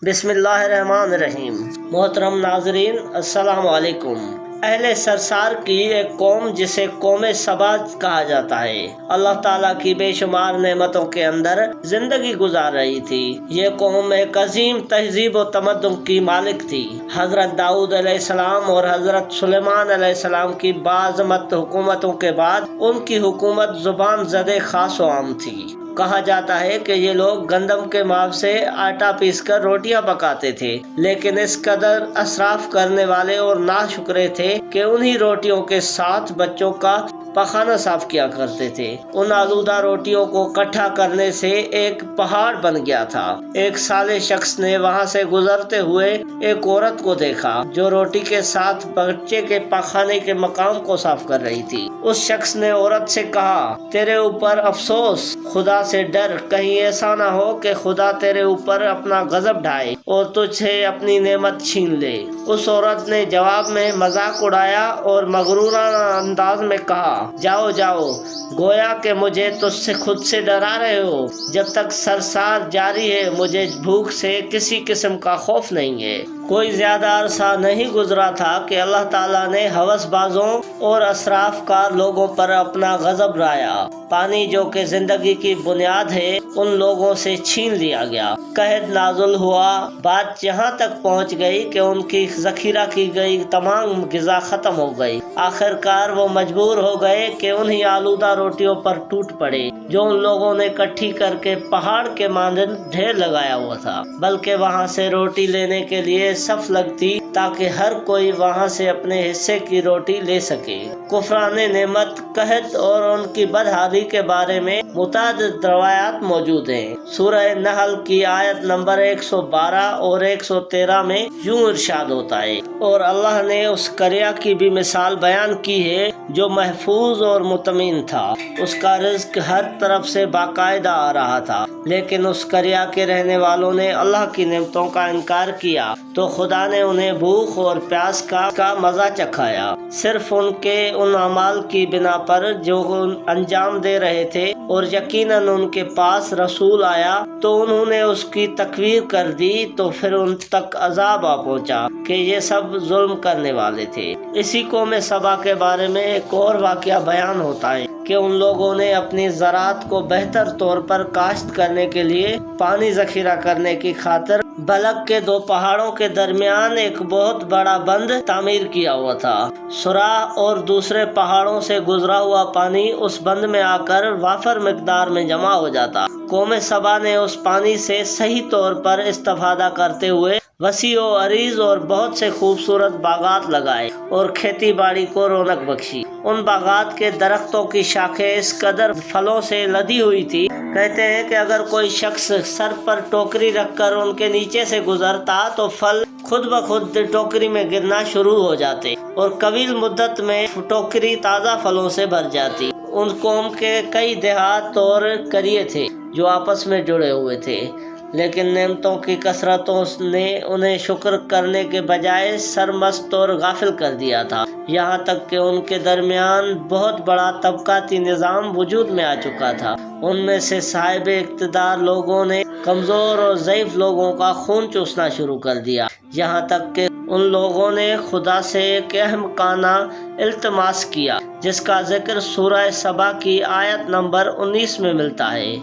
بسم اللہ الرحمن الرحیم۔ محترم ناظرین، السلام علیکم۔ اہل سرسار کی ایک قوم جسے قوم سبا کہا جاتا ہے، اللہ تعالیٰ کی بے شمار نعمتوں کے اندر زندگی گزار رہی تھی۔ یہ قوم ایک عظیم تہذیب و تمدن کی مالک تھی۔ حضرت داؤد علیہ السلام اور حضرت سلیمان علیہ السلام کی باعظمت حکومتوں کے بعد ان کی حکومت زبان زدے خاص و عام تھی۔ کہا جاتا ہے کہ یہ لوگ گندم کے ماو سے آٹا پیس کر روٹیاں پکاتے تھے، لیکن اس قدر اسراف کرنے والے اور ناشکرے تھے کہ انہی روٹیوں کے ساتھ بچوں کا پخانہ صاف کیا کرتے تھے۔ ان آلودہ روٹیوں کو اکٹھا کرنے سے ایک پہاڑ بن گیا تھا۔ ایک صالح شخص نے وہاں سے گزرتے ہوئے ایک عورت کو دیکھا جو روٹی کے ساتھ بچے کے پخانے کے مقام کو صاف کر رہی تھی۔ اس شخص نے عورت سے کہا، تیرے اوپر افسوس، خدا سے ڈر، کہیں ایسا نہ ہو کہ خدا تیرے اوپر اپنا غضب ڈھائے اور تجھ سے اپنی نعمت چھین لے۔ اس عورت نے جواب میں مذاق اڑایا اور مغرورانہ انداز میں کہا، جاؤ جاؤ، گویا کہ مجھے تجھ سے خود سے ڈرا رہے ہو۔ جب تک سرسار جاری ہے مجھے بھوک سے کسی قسم کا خوف نہیں ہے۔ کوئی زیادہ عرصہ نہیں گزرا تھا کہ اللہ تعالیٰ نے ہوس بازوں اور اسراف کار لوگوں پر اپنا غضب ڈھایا۔ پانی جو کہ زندگی کی بنیاد ہے ان لوگوں سے چھین لیا گیا۔ قحط نازل ہوا، بات یہاں تک پہنچ گئی کہ ان کی ذخیرہ کی گئی تمام غذا ختم ہو گئی۔ آخر کار وہ مجبور ہو گئے کہ انہی آلودہ روٹیوں پر ٹوٹ پڑے جو ان لوگوں نے اکٹھی کر کے پہاڑ کے مانند ڈھیر لگایا ہوا تھا، بلکہ وہاں سے روٹی لینے کے لیے صف لگتی تاکہ ہر کوئی وہاں سے اپنے حصے کی روٹی لے سکے۔ کفران نعمت، قحط اور ان کی بدحالی کے بارے میں متعدد روایات موجود ہیں۔ سورہ نحل کی آیت نمبر 112 اور 113 میں یوں ارشاد ہوتا ہے، اور اللہ نے اس قریہ کی بھی مثال بیان کی ہے جو محفوظ اور مطمئن تھا۔ اس کا رزق ہر طرف سے باقاعدہ آ رہا تھا، لیکن اس قریہ کے رہنے والوں نے اللہ کی نعمتوں کا انکار کیا تو خدا نے انہیں بھوک اور پیاس کا مزہ چکھایا، صرف ان کے ان اعمال کی بنا پر جو انجام دے رہے تھے، اور یقیناً ان کے پاس رسول آیا تو انہوں نے اس کی تکویر کر دی تو پھر ان تک عذاب آ پہنچا کہ یہ سب ظلم کرنے والے تھے۔ اسی قوم سبا کے بارے میں ایک اور واقعہ بیان ہوتا ہے کہ ان لوگوں نے اپنی زراعت کو بہتر طور پر کاشت کرنے کے لیے پانی ذخیرہ کرنے کی خاطر بلک کے دو پہاڑوں کے درمیان ایک بہت بڑا بند تعمیر کیا ہوا تھا۔ سوراخ اور دوسرے پہاڑوں سے گزرا ہوا پانی اس بند میں آ کر وافر مقدار میں جمع ہو جاتا۔ قوم سبا نے اس پانی سے صحیح طور پر استفادہ کرتے ہوئے وسیع و عریض اور بہت سے خوبصورت باغات لگائے اور کھیتی باڑی کو رونق بخشی۔ ان باغات کے درختوں کی شاخیں اس قدر پھلوں سے لدی ہوئی تھی، کہتے ہیں کہ اگر کوئی شخص سر پر ٹوکری رکھ کر ان کے نیچے سے گزرتا تو پھل خود بخود ٹوکری میں گرنا شروع ہو جاتے اور قلیل مدت میں ٹوکری تازہ پھلوں سے بھر جاتی۔ ان قوم کے کئی دیہات اور قریے تھے جو آپس میں جڑے ہوئے تھے، لیکن نعمتوں کی کثرتوں نے انہیں شکر کرنے کے بجائے سرمست اور غافل کر دیا تھا، یہاں تک کہ ان کے درمیان بہت بڑا طبقاتی نظام وجود میں آ چکا تھا۔ ان میں سے صاحب اقتدار لوگوں نے کمزور اور ضعیف لوگوں کا خون چوسنا شروع کر دیا، یہاں تک کہ ان لوگوں نے خدا سے ایک احمقانہ التماس کیا جس کا ذکر سورہ سبا کی آیت نمبر 19 میں ملتا ہے۔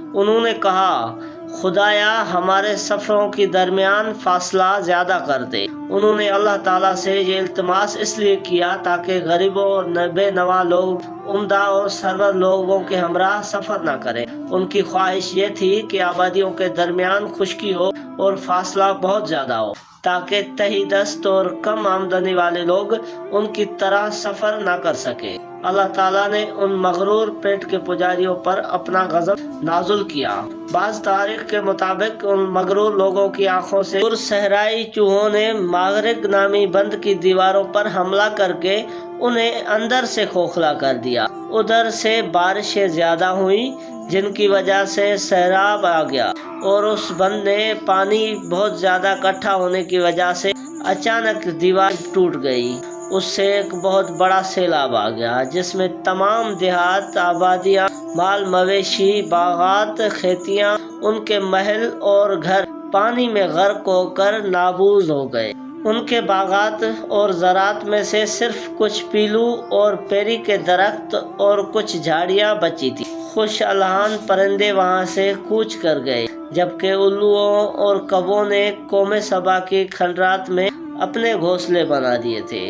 انہوں نے کہا، خدایا ہمارے سفروں کے درمیان فاصلہ زیادہ کر دے۔ انہوں نے اللہ تعالیٰ سے یہ التماس اس لیے کیا تاکہ غریبوں اور بے نوا لوگ عمدہ اور سرور لوگوں کے ہمراہ سفر نہ کریں۔ ان کی خواہش یہ تھی کہ آبادیوں کے درمیان خشکی ہو اور فاصلہ بہت زیادہ ہو تاکہ تہی دست اور کم آمدنی والے لوگ ان کی طرح سفر نہ کر سکیں۔ اللہ تعالیٰ نے ان مغرور پیٹ کے پجاریوں پر اپنا غضب نازل کیا۔ بعض تاریخ کے مطابق ان مغرور لوگوں کی آنکھوں سے صحرائی چوہوں نے ماغرق نامی بند کی دیواروں پر حملہ کر کے انہیں اندر سے کھوکھلا کر دیا۔ ادھر سے بارشیں زیادہ ہوئیں جن کی وجہ سے سیلاب آ گیا، اور اس بند میں پانی بہت زیادہ اکٹھا ہونے کی وجہ سے اچانک دیوار ٹوٹ گئی۔ اس سے ایک بہت بڑا سیلاب آ گیا جس میں تمام دیہات، آبادیاں، مال مویشی، باغات، کھیتیاں، ان کے محل اور گھر پانی میں غرق ہو کر نابود ہو گئے۔ ان کے باغات اور زراعت میں سے صرف کچھ پیلو اور پیری کے درخت اور کچھ جھاڑیاں بچی تھی۔ خوش الحان پرندے وہاں سے کوچ کر گئے، جبکہ الوؤں اور کبوں نے قوم سبا کی کھنڈرات میں اپنے گھونسلے بنا دیے تھے۔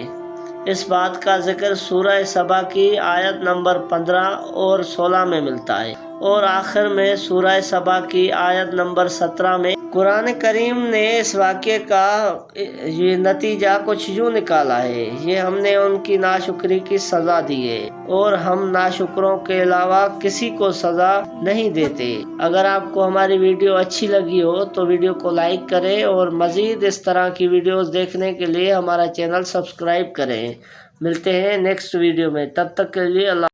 اس بات کا ذکر سورہ سبا کی آیت نمبر 15 اور 16 میں ملتا ہے، اور آخر میں سورہ سبا کی آیت نمبر 17 میں قرآن کریم نے اس واقعے کا یہ نتیجہ کچھ یوں نکالا ہے: یہ ہم نے ان کی ناشکری کی سزا دی ہے، اور ہم ناشکروں کے علاوہ کسی کو سزا نہیں دیتے۔ اگر آپ کو ہماری ویڈیو اچھی لگی ہو تو ویڈیو کو لائک کریں، اور مزید اس طرح کی ویڈیوز دیکھنے کے لیے ہمارا چینل سبسکرائب کریں۔ ملتے ہیں نیکسٹ ویڈیو میں، تب تک کے لیے اللہ